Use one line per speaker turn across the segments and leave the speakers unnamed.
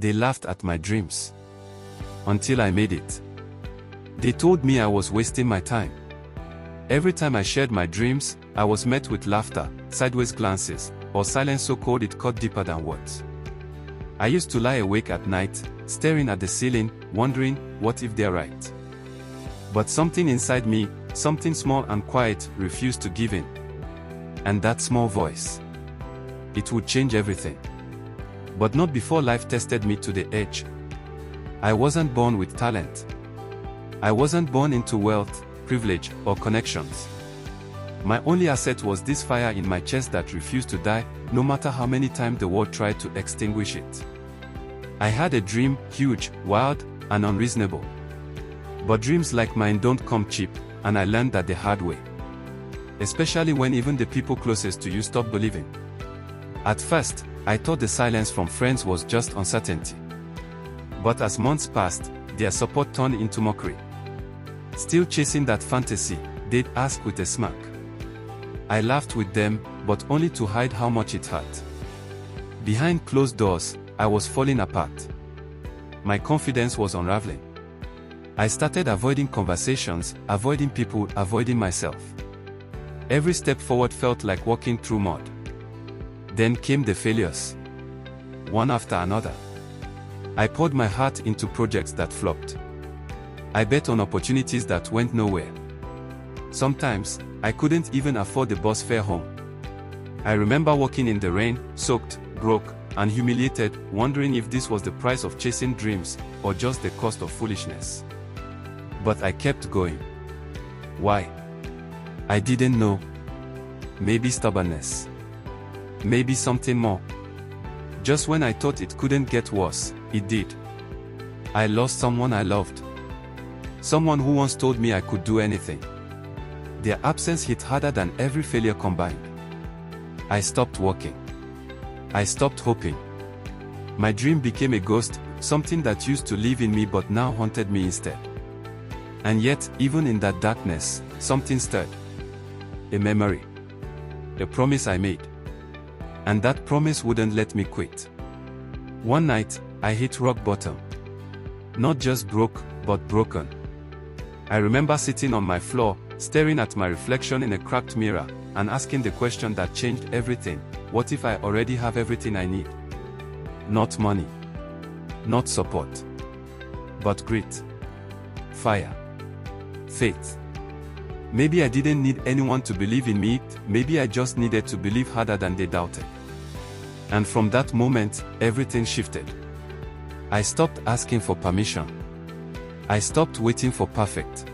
They laughed at my dreams. Until I made it. They told me I was wasting my time. Every time I shared my dreams, I was met with laughter, sideways glances, or silence so cold it cut deeper than words. I used to lie awake at night, staring at the ceiling, wondering, what if they're right? But something inside me, something small and quiet, refused to give in. And that small voice. It would change everything. But not before life tested me to the edge. I wasn't born with talent. I wasn't born into wealth, privilege, or connections. My only asset was this fire in my chest that refused to die, no matter how many times the world tried to extinguish it. I had a dream, huge, wild, and unreasonable. But dreams like mine don't come cheap, and I learned that the hard way. Especially when even the people closest to you stop believing. At first, I thought the silence from friends was just uncertainty. But as months passed, their support turned into mockery. Still chasing that fantasy, they'd ask with a smirk. I laughed with them, but only to hide how much it hurt. Behind closed doors, I was falling apart. My confidence was unraveling. I started avoiding conversations, avoiding people, avoiding myself. Every step forward felt like walking through mud. Then came the failures. One after another. I poured my heart into projects that flopped. I bet on opportunities that went nowhere. Sometimes, I couldn't even afford the bus fare home. I remember walking in the rain, soaked, broke, and humiliated, wondering if this was the price of chasing dreams, or just the cost of foolishness. But I kept going. Why? I didn't know. Maybe stubbornness. Maybe something more. Just when I thought it couldn't get worse, it did. I lost someone I loved. Someone who once told me I could do anything. Their absence hit harder than every failure combined. I stopped walking. I stopped hoping. My dream became a ghost, something that used to live in me but now haunted me instead. And yet, even in that darkness, something stirred. A memory. A promise I made. And that promise wouldn't let me quit. One night, I hit rock bottom. Not just broke, but broken. I remember sitting on my floor, staring at my reflection in a cracked mirror, and asking the question that changed everything: what if I already have everything I need? Not money. Not support. But grit. Fire. Faith. Maybe I didn't need anyone to believe in me, maybe I just needed to believe harder than they doubted. And from that moment, everything shifted. I stopped asking for permission. I stopped waiting for perfect.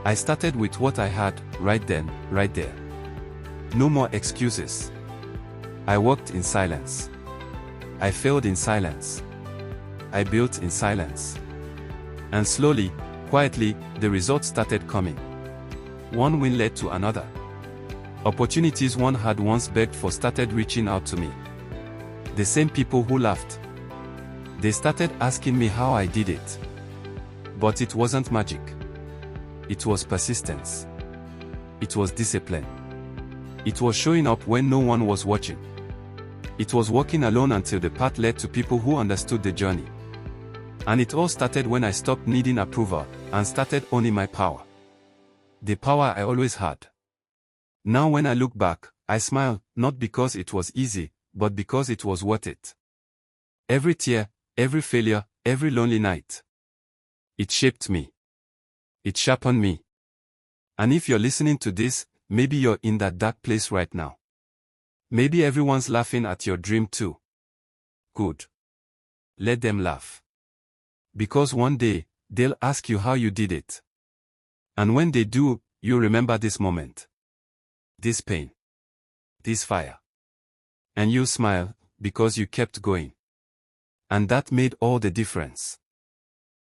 I started with what I had, right then, right there. No more excuses. I worked in silence. I failed in silence. I built in silence. And slowly, quietly, the results started coming. One win led to another. Opportunities one had once begged for started reaching out to me. The same people who laughed. They started asking me how I did it. But it wasn't magic. It was persistence. It was discipline. It was showing up when no one was watching. It was walking alone until the path led to people who understood the journey. And it all started when I stopped needing approval and started owning my power. The power I always had. Now when I look back, I smile, not because it was easy, but because it was worth it. Every tear, every failure, every lonely night. It shaped me. It sharpened me. And if you're listening to this, maybe you're in that dark place right now. Maybe everyone's laughing at your dream too. Good. Let them laugh. Because one day, they'll ask you how you did it. And when they do, you remember this moment. This pain. This fire. And you smile, because you kept going. And that made all the difference.